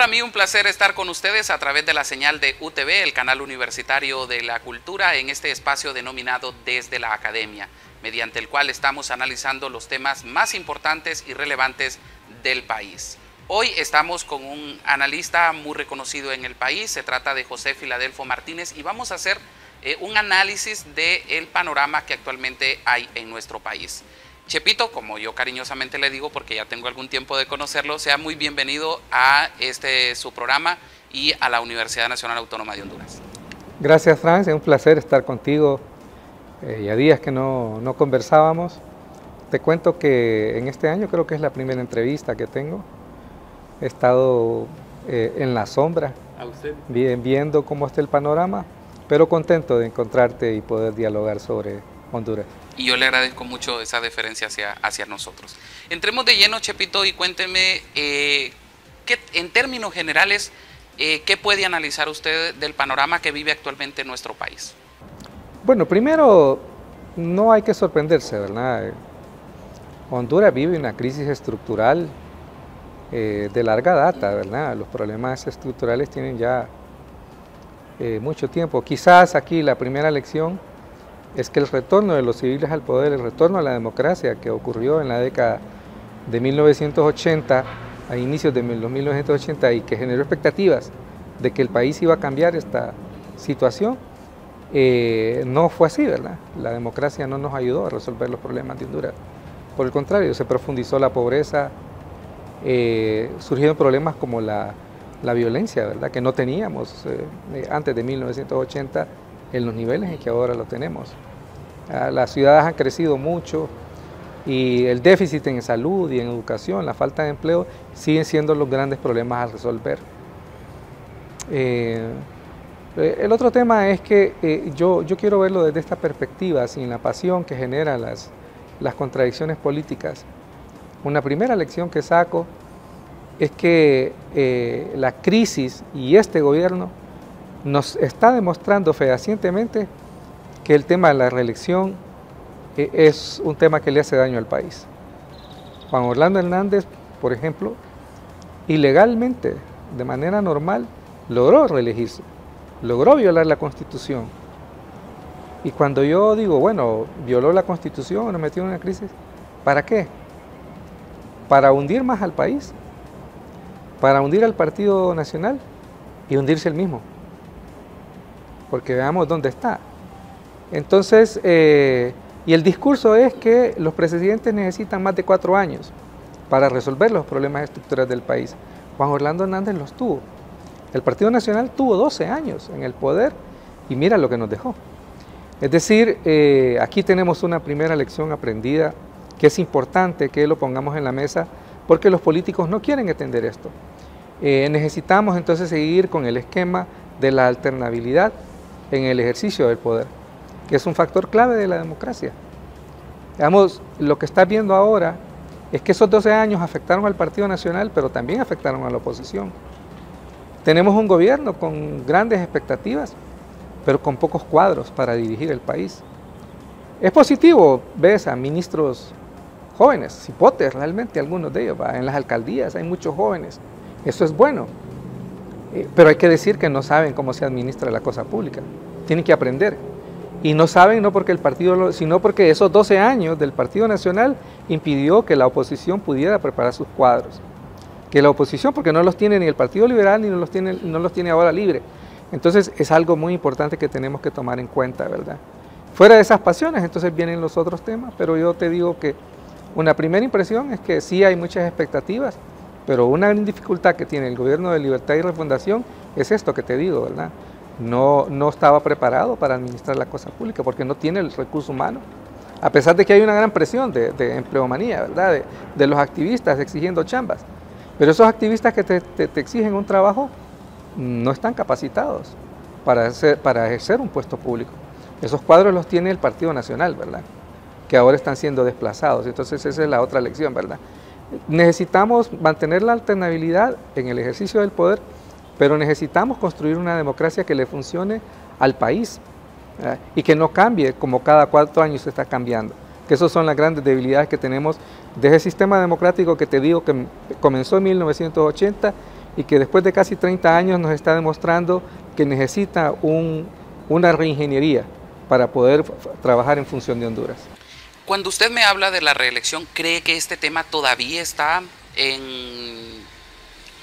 para mí un placer estar con ustedes a través de la señal de UTV, el canal universitario de la cultura, en este espacio denominado Desde la Academia, mediante el cual estamos analizando los temas más importantes y relevantes del país. Hoy estamos con un analista muy reconocido en el país, se trata de José Filadelfo Martínez, y vamos a hacer un análisis del panorama que actualmente hay en nuestro país. Chepito, como yo cariñosamente le digo porque ya tengo algún tiempo de conocerlo, sea muy bienvenido a su programa y a la Universidad Nacional Autónoma de Honduras. Gracias, Franz, es un placer estar contigo. Ya días que no conversábamos. Te cuento que en este año creo que es la primera entrevista que tengo. He estado en la sombra, viendo cómo está el panorama, pero contento de encontrarte y poder dialogar sobre Honduras. Y yo le agradezco mucho esa deferencia hacia nosotros. Entremos de lleno, Chepito, y cuénteme, en términos generales, ¿qué puede analizar usted del panorama que vive actualmente en nuestro país? Bueno, primero, no hay que sorprenderse, ¿verdad? Honduras vive una crisis estructural de larga data, ¿verdad? Los problemas estructurales tienen ya mucho tiempo. Quizás aquí la primera lección es que el retorno de los civiles al poder, el retorno a la democracia que ocurrió en la década de 1980, a inicios de los 1980, y que generó expectativas de que el país iba a cambiar esta situación, no fue así, ¿verdad? La democracia no nos ayudó a resolver los problemas de Honduras. Por el contrario, se profundizó la pobreza, surgieron problemas como la violencia, ¿verdad? Que no teníamos antes de 1980 en los niveles en que ahora lo tenemos. Las ciudades han crecido mucho y el déficit en salud y en educación, la falta de empleo, siguen siendo los grandes problemas a resolver. El otro tema es que yo quiero verlo desde esta perspectiva, sin la pasión que generan las contradicciones políticas. Una primera lección que saco es que la crisis y este gobierno nos está demostrando fehacientemente que el tema de la reelección es un tema que le hace daño al país. Juan Orlando Hernández, por ejemplo, ilegalmente, de manera normal, logró reelegirse, logró violar la Constitución. Y cuando yo digo, bueno, violó la Constitución, nos metió en una crisis, ¿para qué? Para hundir más al país, para hundir al Partido Nacional y hundirse él mismo. Porque veamos dónde está. Entonces, y el discurso es que los presidentes necesitan más de 4 años para resolver los problemas estructurales del país. Juan Orlando Hernández los tuvo. El Partido Nacional tuvo 12 años en el poder y mira lo que nos dejó. Es decir, aquí tenemos una primera lección aprendida que es importante que lo pongamos en la mesa porque los políticos no quieren entender esto. Necesitamos entonces seguir con el esquema de la alternabilidad en el ejercicio del poder, que es un factor clave de la democracia. Digamos, lo que está viendo ahora es que esos 12 años afectaron al Partido Nacional, pero también afectaron a la oposición. Tenemos un gobierno con grandes expectativas, pero con pocos cuadros para dirigir el país. Es positivo, ves a ministros jóvenes, cipotes realmente, algunos de ellos, en las alcaldías hay muchos jóvenes, eso es bueno. Pero hay que decir que no saben cómo se administra la cosa pública, tienen que aprender. Y no saben no porque el partido, sino porque esos 12 años del Partido Nacional impidió que la oposición pudiera preparar sus cuadros. Que la oposición, porque no los tiene ni el Partido Liberal, ni no los tiene ahora libre. Entonces es algo muy importante que tenemos que tomar en cuenta, ¿verdad? Fuera de esas pasiones, entonces vienen los otros temas, pero yo te digo que una primera impresión es que sí hay muchas expectativas, pero una gran dificultad que tiene el gobierno de Libertad y Refundación es esto que te digo, ¿verdad? No estaba preparado para administrar la cosa pública porque no tiene el recurso humano, a pesar de que hay una gran presión de empleomanía, ¿verdad? De los activistas exigiendo chambas, pero esos activistas que te exigen un trabajo no están capacitados para ejercer un puesto público. Esos cuadros los tiene el Partido Nacional, ¿verdad? Que ahora están siendo desplazados, entonces esa es la otra lección, ¿verdad? Necesitamos mantener la alternabilidad en el ejercicio del poder, pero necesitamos construir una democracia que le funcione al país, ¿verdad? Y que no cambie como cada 4 años se está cambiando, que esas son las grandes debilidades que tenemos de ese sistema democrático que te digo que comenzó en 1980 y que después de casi 30 años nos está demostrando que necesita una reingeniería para poder trabajar en función de Honduras. Cuando usted me habla de la reelección, ¿cree que este tema todavía está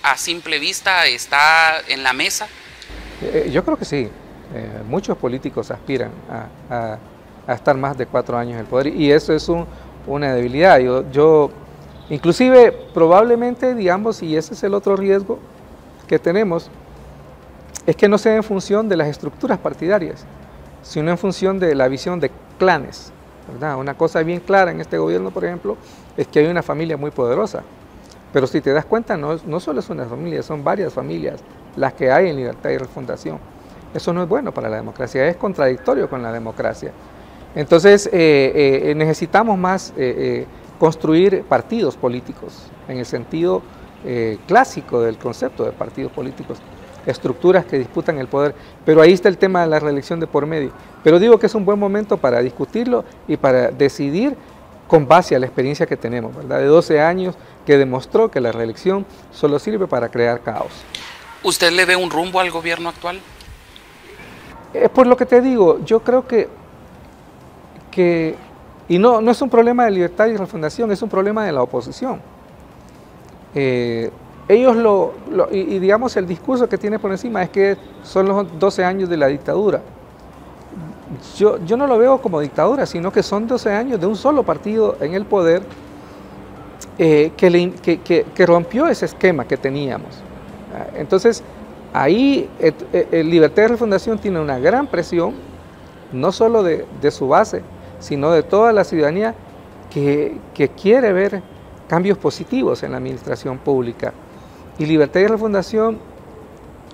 a simple vista, está en la mesa? Yo creo que sí. Muchos políticos aspiran a estar más de 4 años en el poder y eso es una debilidad. Inclusive, probablemente, digamos, y ese es el otro riesgo que tenemos, es que no sea en función de las estructuras partidarias, sino en función de la visión de clanes, ¿verdad? Una cosa bien clara en este gobierno, por ejemplo, es que hay una familia muy poderosa, pero si te das cuenta, no solo es una familia, son varias familias las que hay en Libertad y Refundación. Eso no es bueno para la democracia, es contradictorio con la democracia. Entonces, necesitamos más construir partidos políticos, en el sentido clásico del concepto de partidos políticos, estructuras que disputan el poder, pero ahí está el tema de la reelección de por medio. Pero digo que es un buen momento para discutirlo y para decidir con base a la experiencia que tenemos, ¿verdad? De 12 años que demostró que la reelección solo sirve para crear caos. ¿Usted le ve un rumbo al gobierno actual? Por lo que te digo, yo creo que y no es un problema de Libertad y Refundación, es un problema de la oposición. Ellos digamos el discurso que tiene por encima es que son los 12 años de la dictadura. Yo no lo veo como dictadura, sino que son 12 años de un solo partido en el poder que rompió ese esquema que teníamos. Entonces, ahí Libertad y Refundación tiene una gran presión, no solo de su base, sino de toda la ciudadanía que quiere ver cambios positivos en la administración pública. Y Libertad y Refundación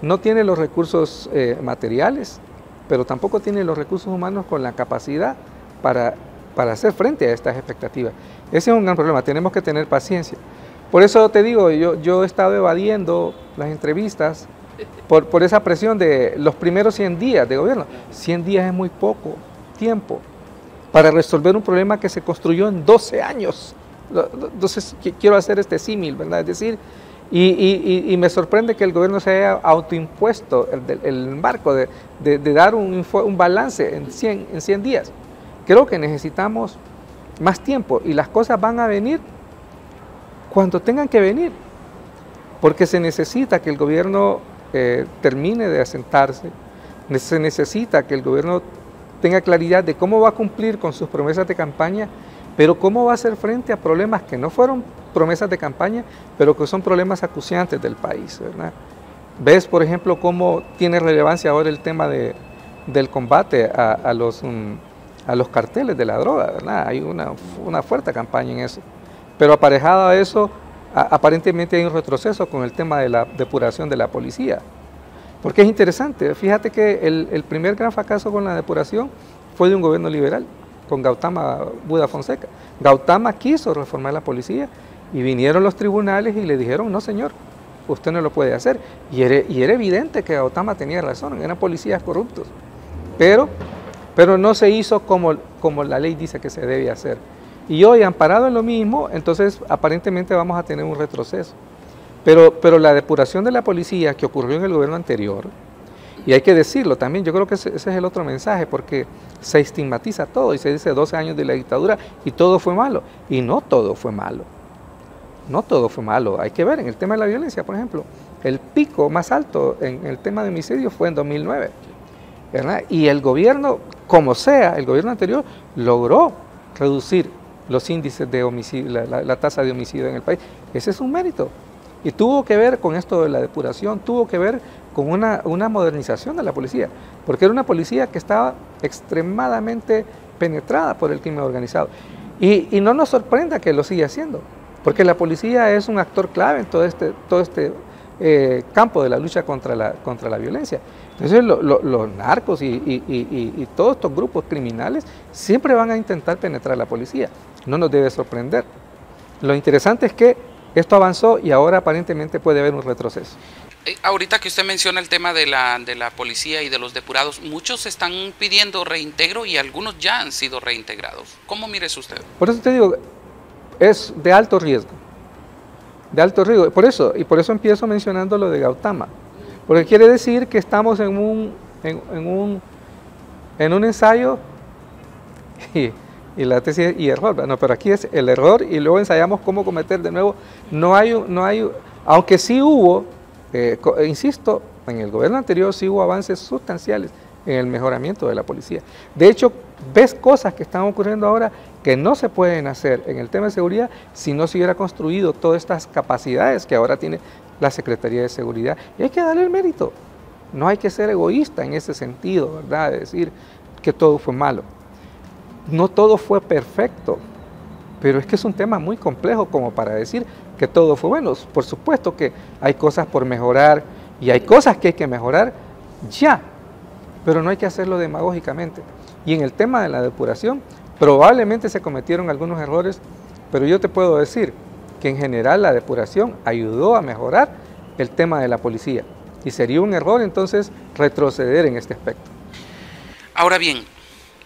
no tiene los recursos materiales, pero tampoco tiene los recursos humanos con la capacidad para hacer frente a estas expectativas. Ese es un gran problema, tenemos que tener paciencia. Por eso te digo, yo he estado evadiendo las entrevistas por esa presión de los primeros 100 días de gobierno. 100 días es muy poco tiempo para resolver un problema que se construyó en 12 años. Entonces quiero hacer este símil, ¿verdad? Es decir, y me sorprende que el gobierno se haya autoimpuesto el marco de dar un balance en 100 días. Creo que necesitamos más tiempo y las cosas van a venir cuando tengan que venir, porque se necesita que el gobierno termine de asentarse, se necesita que el gobierno tenga claridad de cómo va a cumplir con sus promesas de campaña, pero cómo va a hacer frente a problemas que no fueron promesas de campaña, pero que son problemas acuciantes del país, ¿verdad? Ves, por ejemplo, cómo tiene relevancia ahora el tema del combate a los carteles de la droga, ¿verdad? Hay una fuerte campaña en eso. Pero aparejado a eso, aparentemente hay un retroceso con el tema de la depuración de la policía. Porque es interesante, fíjate que el primer gran fracaso con la depuración fue de un gobierno liberal, con Gautama Buda Fonseca. Gautama quiso reformar la policía y vinieron los tribunales y le dijeron, no señor, usted no lo puede hacer. Y era evidente que Gautama tenía razón, eran policías corruptos. Pero no se hizo como la ley dice que se debe hacer. Y hoy, amparado en lo mismo, entonces aparentemente vamos a tener un retroceso. Pero la depuración de la policía que ocurrió en el gobierno anterior, y hay que decirlo también, yo creo que ese es el otro mensaje, porque se estigmatiza todo y se dice 12 años de la dictadura y todo fue malo. Y no todo fue malo. No todo fue malo. Hay que ver en el tema de la violencia, por ejemplo, el pico más alto en el tema de homicidios fue en 2009, ¿verdad? Y el gobierno, como sea, el gobierno anterior logró reducir los índices de homicidio, la tasa de homicidio en el país. Ese es un mérito. Y tuvo que ver con esto de la depuración, tuvo que ver con una modernización de la policía, porque era una policía que estaba extremadamente penetrada por el crimen organizado. Y no nos sorprenda que lo siga haciendo, porque la policía es un actor clave en todo este campo de la lucha contra la violencia. Entonces los narcos y todos estos grupos criminales siempre van a intentar penetrar la policía. No nos debe sorprender. Lo interesante es que esto avanzó y ahora aparentemente puede haber un retroceso. Ahorita que usted menciona el tema de la policía y de los depurados, muchos están pidiendo reintegro y algunos ya han sido reintegrados. ¿Cómo mire usted? Por eso te digo, es de alto riesgo. de alto riesgo. Por eso empiezo mencionando lo de Gautama, porque quiere decir que estamos en un ensayo y la tesis y error. No, pero aquí es el error y luego ensayamos cómo cometer de nuevo. No hay, aunque sí hubo, insisto, en el gobierno anterior sí hubo avances sustanciales en el mejoramiento de la policía. De hecho, ves cosas que están ocurriendo ahora que no se pueden hacer en el tema de seguridad si no se hubiera construido todas estas capacidades que ahora tiene la Secretaría de Seguridad. Y hay que darle el mérito. No hay que ser egoísta en ese sentido, ¿verdad? De decir que todo fue malo. No todo fue perfecto, pero es que es un tema muy complejo como para decir que todo fue bueno. Por supuesto que hay cosas por mejorar y hay cosas que hay que mejorar ya, pero no hay que hacerlo demagógicamente. Y en el tema de la depuración, probablemente se cometieron algunos errores, pero yo te puedo decir que en general la depuración ayudó a mejorar el tema de la policía. Y sería un error entonces retroceder en este aspecto. Ahora bien,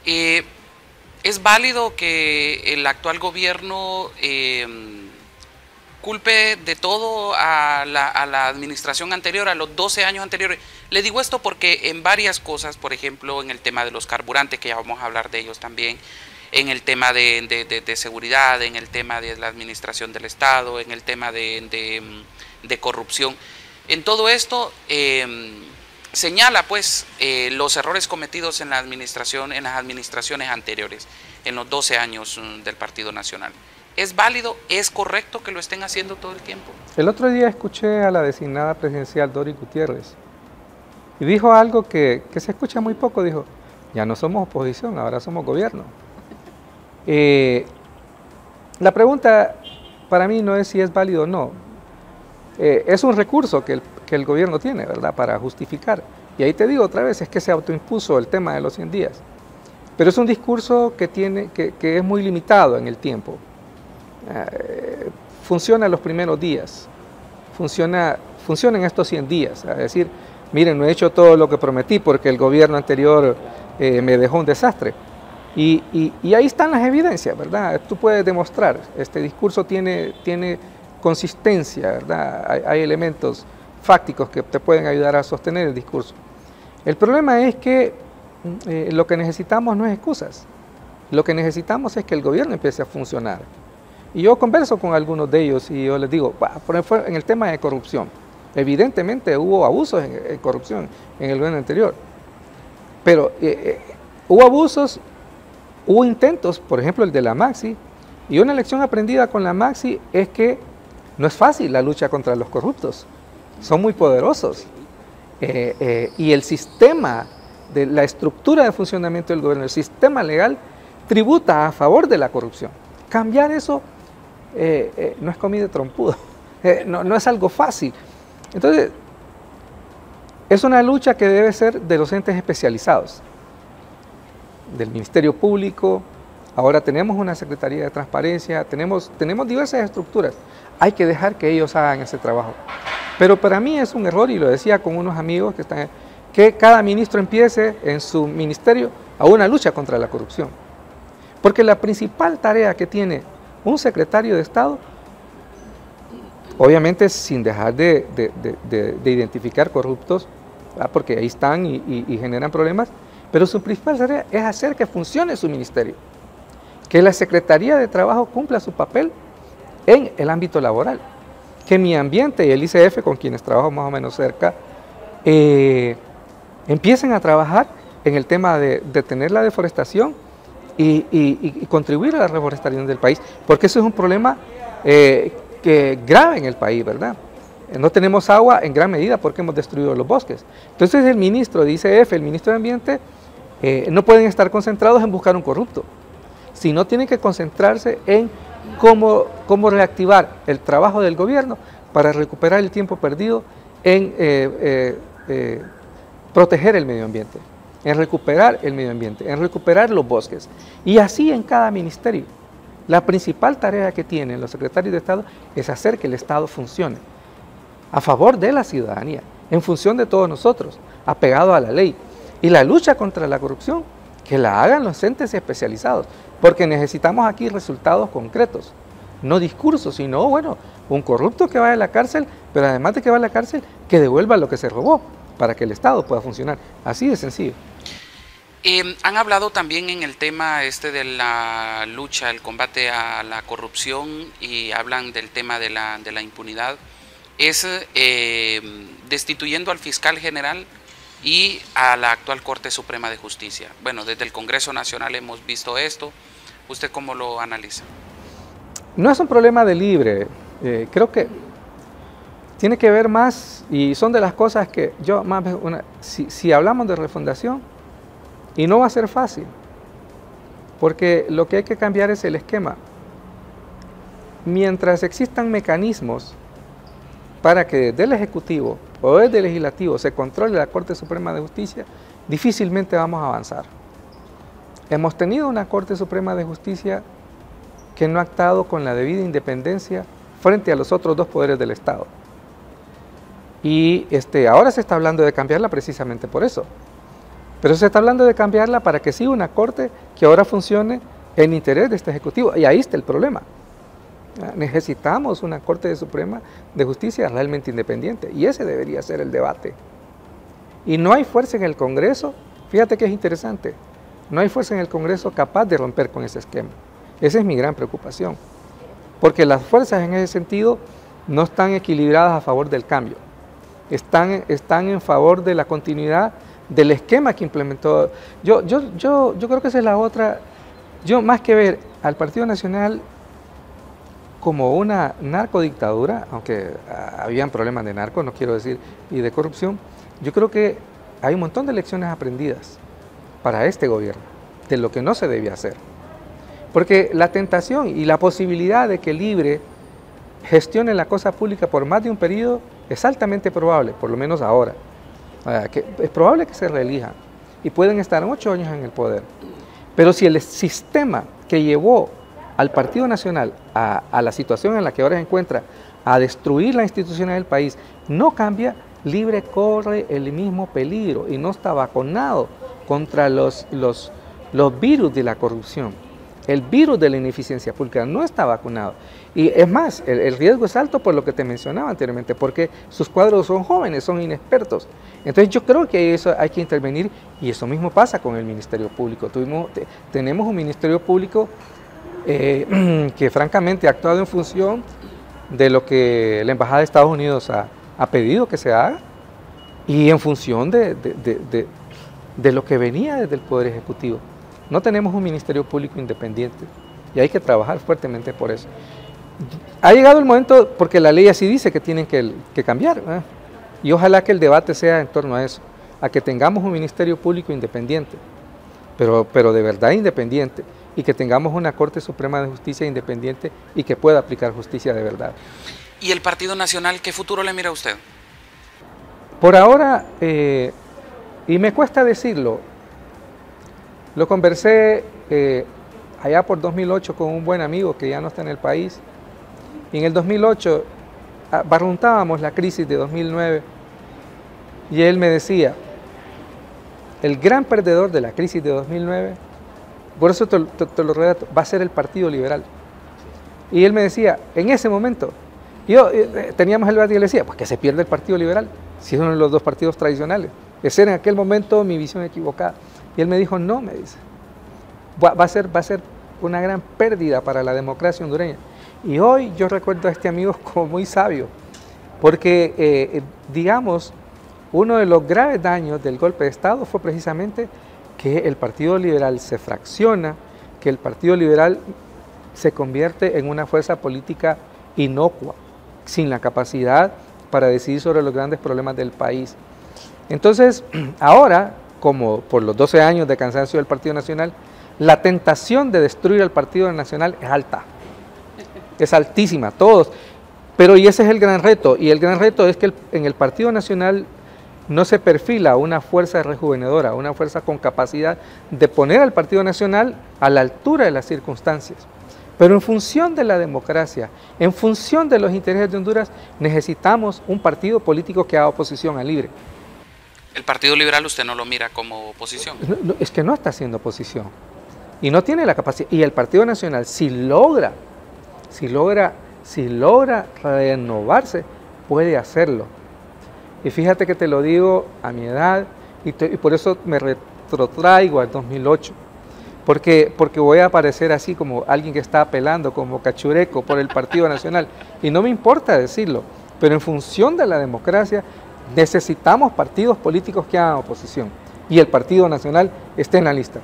¿es válido que el actual gobierno culpe de todo a la administración anterior, a los 12 años anteriores? Le digo esto porque en varias cosas, por ejemplo, en el tema de los carburantes, que ya vamos a hablar de ellos también, en el tema de seguridad, en el tema de la administración del Estado, en el tema de corrupción, en todo esto señala pues los errores cometidos en la administración, en las administraciones anteriores, en los 12 años del Partido Nacional. ¿Es válido? ¿Es correcto que lo estén haciendo todo el tiempo? El otro día escuché a la designada presidencial Doris Gutiérrez y dijo algo que se escucha muy poco. Dijo, ya no somos oposición, ahora somos gobierno. La pregunta para mí no es si es válido o no. Es un recurso que el gobierno tiene, ¿verdad?, para justificar. Y ahí te digo otra vez, es que se autoimpuso el tema de los 100 días. Pero es un discurso que es muy limitado en el tiempo. Funciona los primeros días, funciona en estos 100 días. Es decir, miren, no he hecho todo lo que prometí porque el gobierno anterior me dejó un desastre. Y ahí están las evidencias, ¿verdad? Tú puedes demostrar, este discurso tiene consistencia, ¿verdad? Hay elementos fácticos que te pueden ayudar a sostener el discurso. El problema es que lo que necesitamos no es excusas, lo que necesitamos es que el gobierno empiece a funcionar. Y yo converso con algunos de ellos y yo les digo, por ejemplo, en el tema de corrupción, evidentemente hubo abusos en corrupción en el gobierno anterior, pero hubo abusos, hubo intentos, por ejemplo el de la Maxi, y una lección aprendida con la Maxi es que no es fácil la lucha contra los corruptos, son muy poderosos, y el sistema, de la estructura de funcionamiento del gobierno, el sistema legal, tributa a favor de la corrupción. Cambiar eso no es comida de trompudo, no es algo fácil. Entonces, es una lucha que debe ser de los entes especializados, del Ministerio Público. Ahora tenemos una Secretaría de Transparencia, tenemos diversas estructuras. Hay que dejar que ellos hagan ese trabajo. Pero para mí es un error, y lo decía con unos amigos que cada ministro empiece en su ministerio a una lucha contra la corrupción. Porque la principal tarea que tiene un secretario de Estado, obviamente sin dejar de identificar corruptos, ¿verdad?, porque ahí están y generan problemas, pero su principal tarea es hacer que funcione su ministerio, que la Secretaría de Trabajo cumpla su papel en el ámbito laboral, que mi ambiente y el ICF, con quienes trabajo más o menos cerca, empiecen a trabajar en el tema de detener la deforestación y contribuir a la reforestación del país, porque eso es un problema grave en el país, ¿verdad? No tenemos agua en gran medida porque hemos destruido los bosques. Entonces el ministro de ICF, el ministro de Ambiente, no pueden estar concentrados en buscar un corrupto, sino tienen que concentrarse en cómo reactivar el trabajo del gobierno para recuperar el tiempo perdido en proteger el medio ambiente, en recuperar el medio ambiente, en recuperar los bosques. Y así en cada ministerio. La principal tarea que tienen los secretarios de Estado es hacer que el Estado funcione a favor de la ciudadanía, en función de todos nosotros, apegado a la ley. Y la lucha contra la corrupción, que la hagan los entes especializados, porque necesitamos aquí resultados concretos. no discursos, sino, bueno, un corrupto que vaya a la cárcel, pero además de que va a la cárcel, que devuelva lo que se robó para que el Estado pueda funcionar. Así de sencillo. Han hablado también en el tema de la lucha, el combate a la corrupción, y hablan del tema de la impunidad. Es destituyendo al fiscal general y a la actual Corte Suprema de Justicia. Bueno, desde el Congreso Nacional hemos visto esto. ¿Usted cómo lo analiza? No es un problema de Libre. Creo que tiene que ver más, y son de las cosas que yo más veo, si hablamos de refundación, y no va a ser fácil, porque lo que hay que cambiar es el esquema. Mientras existan mecanismos para que desde el Ejecutivo o desde el Legislativo se controle la Corte Suprema de Justicia, difícilmente vamos a avanzar. Hemos tenido una Corte Suprema de Justicia que no ha actuado con la debida independencia frente a los otros dos poderes del Estado. Y ahora se está hablando de cambiarla precisamente por eso. Pero se está hablando de cambiarla para que siga una Corte que ahora funcione en interés de este Ejecutivo. Y ahí está el problema. Necesitamos una Corte Suprema de Justicia realmente independiente. Y ese debería ser el debate. Y no hay fuerza en el Congreso. Fíjate que es interesante. No hay fuerza en el Congreso capaz de romper con ese esquema. Esa es mi gran preocupación. Porque las fuerzas en ese sentido no están equilibradas a favor del cambio. Están en favor de la continuidad del esquema que implementó. Yo creo que esa es la otra. Yo, más que ver al Partido Nacional como una narcodictadura, aunque habían problemas de narco, no quiero decir, y de corrupción, yo creo que hay un montón de lecciones aprendidas para este gobierno, de lo que no se debía hacer. Porque la tentación y la posibilidad de que Libre gestione la cosa pública por más de un periodo es altamente probable, por lo menos ahora. Que es probable que se reelijan y pueden estar 8 años en el poder. Pero si el sistema que llevó al Partido Nacional a la situación en la que ahora se encuentra, a destruir la institucionalidad del país, no cambia, Libre corre el mismo peligro y no está vacunado contra los virus de la corrupción. El virus de la ineficiencia pública no está vacunado. Y es más, el riesgo es alto por lo que te mencionaba anteriormente, porque sus cuadros son jóvenes, son inexpertos. Entonces yo creo que eso hay que intervenir, y eso mismo pasa con el Ministerio Público. Tenemos un Ministerio Público que francamente ha actuado en función de lo que la Embajada de Estados Unidos ha pedido que se haga, y en función de lo que venía desde el Poder Ejecutivo. No tenemos un Ministerio Público independiente y hay que trabajar fuertemente por eso. Ha llegado el momento, porque la ley así dice que tienen que cambiar, ¿eh? Y ojalá que el debate sea en torno a eso, a que tengamos un Ministerio Público independiente, pero de verdad independiente, y que tengamos una Corte Suprema de Justicia independiente y que pueda aplicar justicia de verdad. ¿Y el Partido Nacional, qué futuro le mira a usted? Por ahora, y me cuesta decirlo, lo conversé allá por 2008 con un buen amigo que ya no está en el país. Y en el 2008 barruntábamos la crisis de 2009 y él me decía, el gran perdedor de la crisis de 2009, por eso te lo relato, va a ser el Partido Liberal. Y él me decía, en ese momento, teníamos el debate y él decía, pues que se pierde el Partido Liberal, si es uno de los dos partidos tradicionales. Esa era en aquel momento mi visión equivocada. Y él me dijo, no, me dice, va a ser una gran pérdida para la democracia hondureña. Y hoy yo recuerdo a este amigo como muy sabio, porque, digamos, uno de los graves daños del golpe de Estado fue precisamente que el Partido Liberal se fracciona, que el Partido Liberal se convierte en una fuerza política inocua, sin la capacidad para decidir sobre los grandes problemas del país. Entonces, ahora, como por los 12 años de cansancio del Partido Nacional, la tentación de destruir al Partido Nacional es alta, es altísima, todos. Pero y ese es el gran reto, y el gran reto es que en el Partido Nacional no se perfila una fuerza rejuvenedora, una fuerza con capacidad de poner al Partido Nacional a la altura de las circunstancias. Pero en función de la democracia, en función de los intereses de Honduras, necesitamos un partido político que haga oposición a Libre. ¿El Partido Liberal usted no lo mira como oposición? No, es que no está haciendo oposición y no tiene la capacidad. Y el Partido Nacional, si logra Si logra renovarse, puede hacerlo. Y fíjate que te lo digo a mi edad, y por eso me retrotraigo al 2008. Porque voy a aparecer así como alguien que está apelando como cachureco por el Partido Nacional. Y no me importa decirlo, pero en función de la democracia necesitamos partidos políticos que hagan oposición. Y el Partido Nacional está en la lista.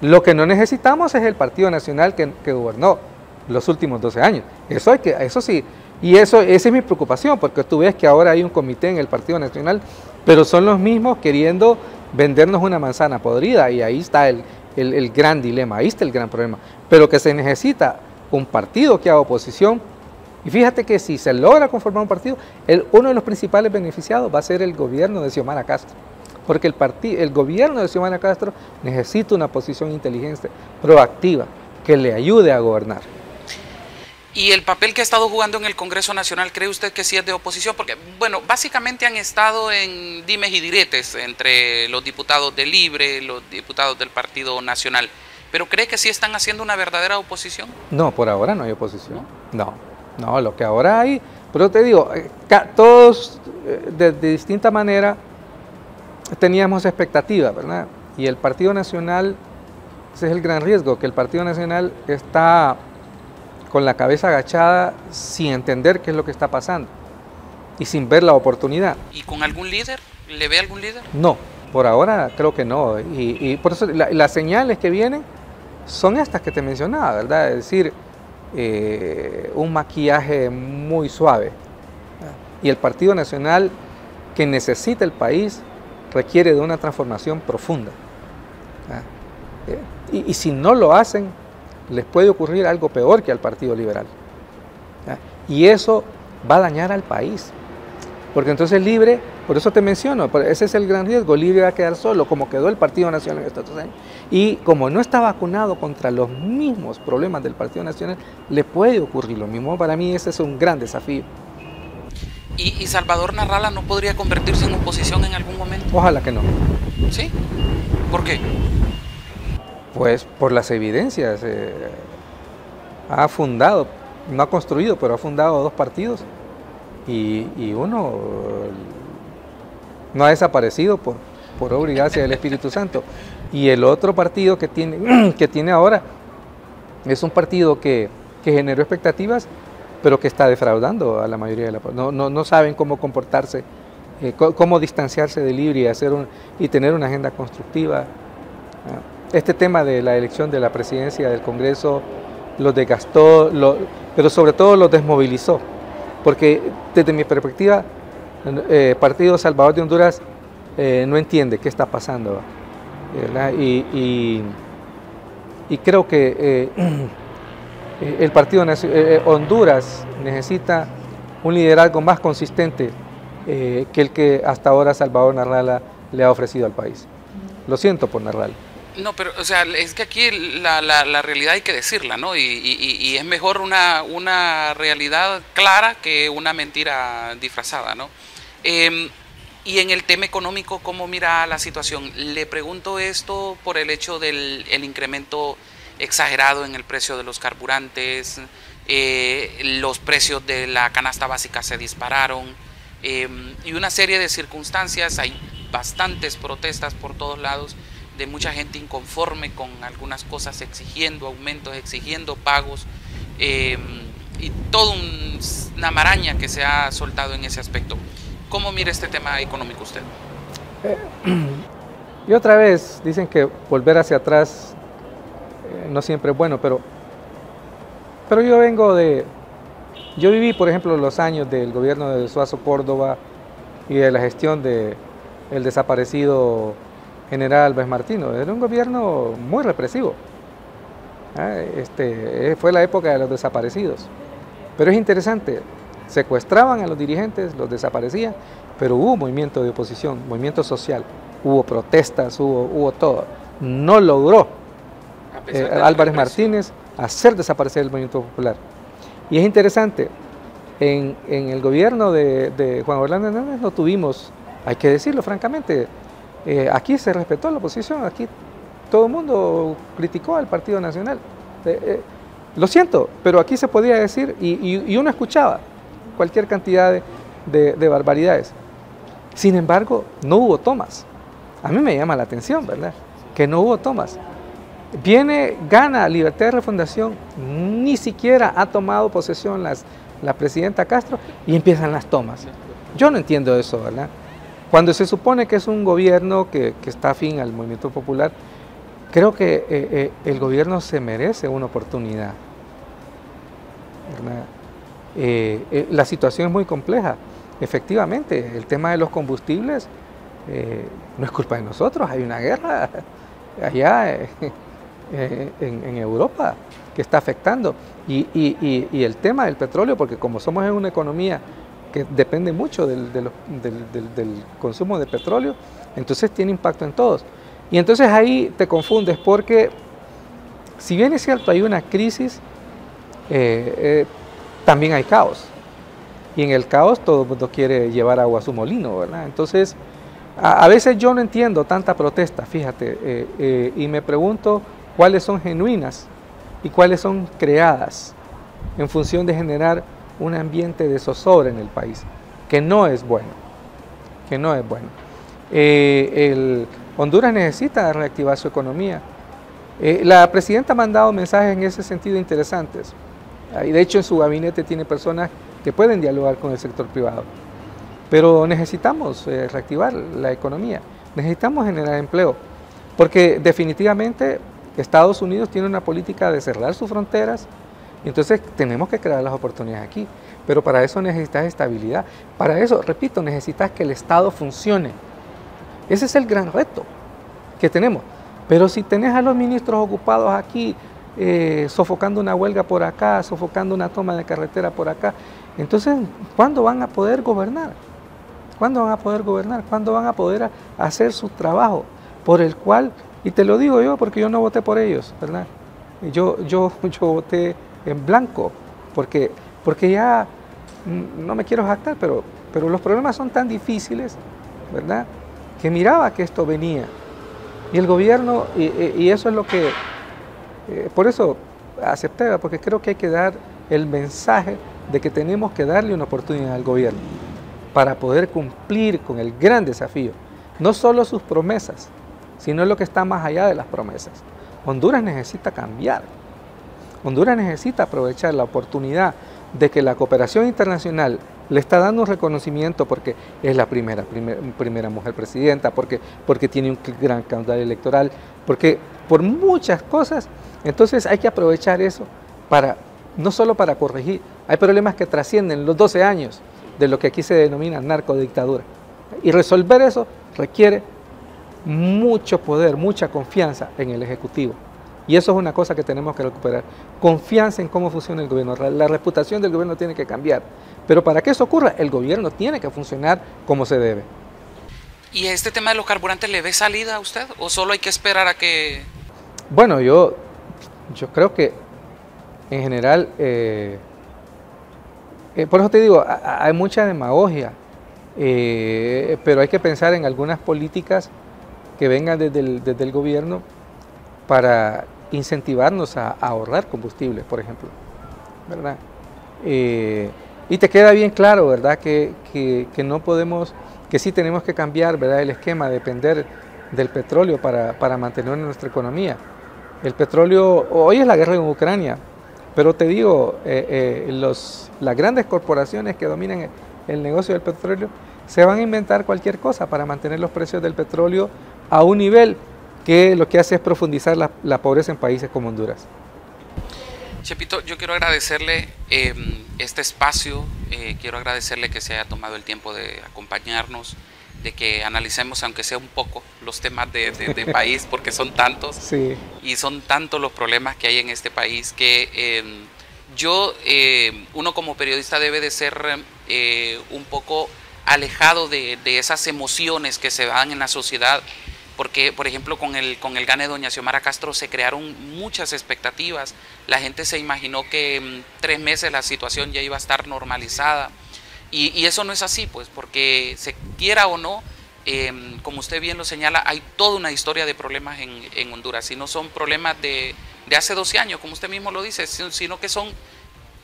Lo que no necesitamos es el Partido Nacional que gobernó los últimos 12 años. Eso sí, y esa es mi preocupación, porque tú ves que ahora hay un comité en el Partido Nacional, pero son los mismos queriendo vendernos una manzana podrida, y ahí está el gran dilema, ahí está el gran problema. Pero que se necesita un partido que haga oposición, y fíjate que si se logra conformar un partido, uno de los principales beneficiados va a ser el gobierno de Xiomara Castro, porque el gobierno de Xiomara Castro necesita una posición inteligente, proactiva, que le ayude a gobernar. ¿Y el papel que ha estado jugando en el Congreso Nacional, cree usted que sí es de oposición? Porque, bueno, básicamente han estado en dimes y diretes entre los diputados de Libre, los diputados del Partido Nacional. ¿Pero cree que sí están haciendo una verdadera oposición? No, por ahora no hay oposición. No, lo que ahora hay, pero te digo, todos de distinta manera teníamos expectativas, ¿verdad? Y el Partido Nacional, ese es el gran riesgo, que el Partido Nacional está con la cabeza agachada sin entender qué es lo que está pasando y sin ver la oportunidad. ¿Y con algún líder? ¿Le ve algún líder? No, por ahora creo que no. Y por eso las señales que vienen son estas que te mencionaba, ¿verdad? Es decir, un maquillaje muy suave. Y el Partido Nacional que necesita el país requiere de una transformación profunda. Y si no lo hacen, les puede ocurrir algo peor que al Partido Liberal. Y eso va a dañar al país. Porque entonces Libre, por eso te menciono, ese es el gran riesgo, Libre va a quedar solo, como quedó el Partido Nacional en estos 2 años. Y como no está vacunado contra los mismos problemas del Partido Nacional, le puede ocurrir lo mismo. Para mí ese es un gran desafío. ¿Y Salvador Narrala no podría convertirse en oposición en algún momento? Ojalá que no. ¿Sí? ¿Por qué? Pues por las evidencias. Ha fundado, no ha construido, pero ha fundado 2 partidos y uno no ha desaparecido por obra y gracia del Espíritu Santo. Y el otro partido que tiene ahora es un partido que generó expectativas, pero que está defraudando a la mayoría de la población. No saben cómo comportarse, cómo distanciarse de Libre y tener una agenda constructiva. Este tema de la elección de la presidencia del Congreso los desgastó, pero sobre todo los desmovilizó, porque desde mi perspectiva, Partido Salvador de Honduras no entiende qué está pasando, ¿verdad? Y creo que el Partido Honduras necesita un liderazgo más consistente que el que hasta ahora Salvador Narrala le ha ofrecido al país. Lo siento por Narrala. No, pero, o sea, es que aquí la realidad hay que decirla, ¿no? Y es mejor una realidad clara que una mentira disfrazada, ¿no? Y en el tema económico, ¿cómo mira la situación? Le pregunto esto por el hecho del incremento exagerado en el precio de los carburantes, los precios de la canasta básica se dispararon, y una serie de circunstancias. Hay bastantes protestas por todos lados, de mucha gente inconforme con algunas cosas, exigiendo aumentos, exigiendo pagos, y toda una maraña que se ha soltado en ese aspecto. ¿Cómo mira este tema económico usted? Y otra vez, dicen que volver hacia atrás no siempre es bueno, pero yo viví, por ejemplo, los años del gobierno de Suazo Córdoba y de la gestión del desaparecido general Álvarez Martino. Era un gobierno muy represivo. Fue la época de los desaparecidos. Pero es interesante, secuestraban a los dirigentes, los desaparecían, pero hubo movimiento de oposición, movimiento social, hubo protestas, hubo todo. No logró Álvarez Martínez hacer desaparecer el movimiento popular. Y es interesante, en el gobierno de Juan Orlando Hernández no tuvimos, hay que decirlo francamente, aquí se respetó la oposición, aquí todo el mundo criticó al Partido Nacional. Lo siento, pero aquí se podía decir y uno escuchaba cualquier cantidad de barbaridades. Sin embargo, no hubo tomas. A mí me llama la atención, ¿verdad? Que no hubo tomas. Viene, gana Libertad de Refundación, ni siquiera ha tomado posesión la presidenta Castro y empiezan las tomas. Yo no entiendo eso, ¿verdad? Cuando se supone que es un gobierno que está afín al movimiento popular, creo que el gobierno se merece una oportunidad, ¿verdad? La situación es muy compleja. Efectivamente, el tema de los combustibles no es culpa de nosotros, hay una guerra allá en Europa que está afectando. Y el tema del petróleo, porque como somos en una economía que depende mucho del consumo de petróleo, entonces tiene impacto en todos. Y entonces ahí te confundes porque, si bien es cierto, hay una crisis, también hay caos. Y en el caos todo el mundo quiere llevar agua a su molino, ¿verdad? Entonces, a veces yo no entiendo tanta protesta, fíjate, y me pregunto cuáles son genuinas y cuáles son creadas en función de generar un ambiente de zozobra en el país, que no es bueno, que no es bueno. Honduras necesita reactivar su economía. La presidenta ha mandado mensajes en ese sentido interesantes, y de hecho en su gabinete tiene personas que pueden dialogar con el sector privado. Pero necesitamos reactivar la economía, necesitamos generar empleo, porque definitivamente Estados Unidos tiene una política de cerrar sus fronteras, entonces tenemos que crear las oportunidades aquí, pero para eso necesitas estabilidad, para eso, repito, necesitas que el Estado funcione. Ese es el gran reto que tenemos, pero si tenés a los ministros ocupados aquí, sofocando una huelga por acá, sofocando una toma de carretera por acá, entonces, ¿cuándo van a poder gobernar? ¿Cuándo van a poder gobernar? ¿Cuándo van a poder hacer su trabajo por el cual, y te lo digo yo porque yo no voté por ellos, ¿verdad? Yo voté en blanco, porque ya, no me quiero jactar, pero los problemas son tan difíciles, ¿verdad? Que miraba que esto venía. Y el gobierno, y eso es lo que, por eso acepté, porque creo que hay que dar el mensaje de que tenemos que darle una oportunidad al gobierno para poder cumplir con el gran desafío, no solo sus promesas, sino lo que está más allá de las promesas. Honduras necesita cambiar, Honduras necesita aprovechar la oportunidad de que la cooperación internacional le está dando un reconocimiento porque es la primera mujer presidenta, porque tiene un gran caudal electoral, porque por muchas cosas. Entonces hay que aprovechar eso para, no solo para corregir, hay problemas que trascienden los 12 años de lo que aquí se denomina narcodictadura. Y resolver eso requiere mucho poder, mucha confianza en el Ejecutivo. Y eso es una cosa que tenemos que recuperar. Confianza en cómo funciona el gobierno. La reputación del gobierno tiene que cambiar. Pero para que eso ocurra, el gobierno tiene que funcionar como se debe. ¿Y este tema de los carburantes le ve salida a usted? ¿O solo hay que esperar a que...? Bueno, yo creo que en general, por eso te digo, hay mucha demagogia, pero hay que pensar en algunas políticas que vengan desde el gobierno para incentivarnos a ahorrar combustibles, por ejemplo, ¿verdad? Y te queda bien claro, ¿verdad? Que no podemos, que sí tenemos que cambiar, ¿verdad? El esquema, depender del petróleo para mantener nuestra economía. El petróleo, hoy es la guerra en Ucrania, pero te digo, las grandes corporaciones que dominan el negocio del petróleo se van a inventar cualquier cosa para mantener los precios del petróleo a un nivel que lo que hace es profundizar la pobreza en países como Honduras. Chepito, yo quiero agradecerle este espacio, quiero agradecerle que se haya tomado el tiempo de acompañarnos, de que analicemos, aunque sea un poco, los temas de país, porque son tantos, sí. Y son tantos los problemas que hay en este país que uno como periodista debe de ser un poco alejado de esas emociones que se dan en la sociedad, porque, por ejemplo, con el gane de doña Xiomara Castro se crearon muchas expectativas. La gente se imaginó que en 3 meses la situación ya iba a estar normalizada. Y eso no es así, pues, porque se quiera o no, como usted bien lo señala, hay toda una historia de problemas en Honduras. Y no son problemas de de hace 12 años, como usted mismo lo dice, sino que son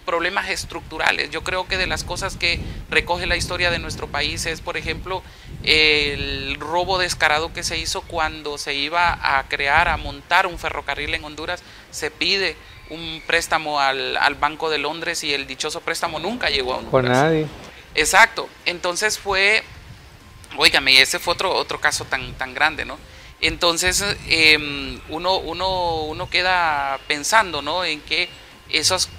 problemas estructurales. Yo creo que de las cosas que recoge la historia de nuestro país es, por ejemplo, el robo descarado que se hizo cuando se iba a montar un ferrocarril en Honduras. Se pide un préstamo al Banco de Londres y el dichoso préstamo nunca llegó a Honduras. Por nadie. Exacto. Entonces fue, óigame, ese fue otro caso tan grande, ¿no? Entonces uno queda pensando, ¿no?, en que esos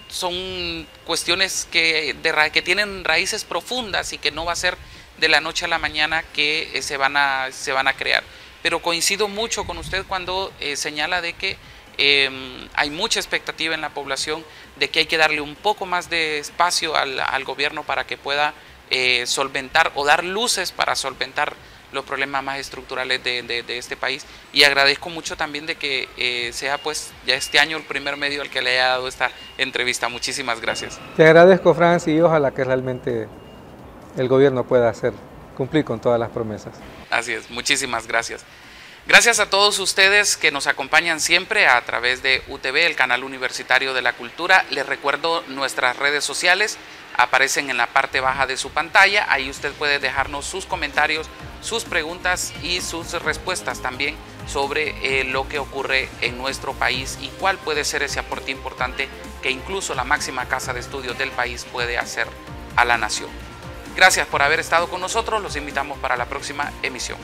son cuestiones que tienen raíces profundas y que no va a ser de la noche a la mañana que se van a crear. Pero coincido mucho con usted cuando señala de que hay mucha expectativa en la población de que hay que darle un poco más de espacio al gobierno para que pueda solventar o dar luces para solventar los problemas más estructurales de este país. Y agradezco mucho también de que sea pues ya este año el primer medio al que le haya dado esta entrevista. Muchísimas gracias. Te agradezco, Francis, y ojalá que realmente el gobierno pueda cumplir con todas las promesas. Así es, muchísimas gracias. Gracias a todos ustedes que nos acompañan siempre a través de UTV, el canal universitario de la cultura. Les recuerdo nuestras redes sociales, aparecen en la parte baja de su pantalla. Ahí usted puede dejarnos sus comentarios, sus preguntas y sus respuestas también sobre lo que ocurre en nuestro país y cuál puede ser ese aporte importante que incluso la máxima casa de estudios del país puede hacer a la nación. Gracias por haber estado con nosotros, los invitamos para la próxima emisión.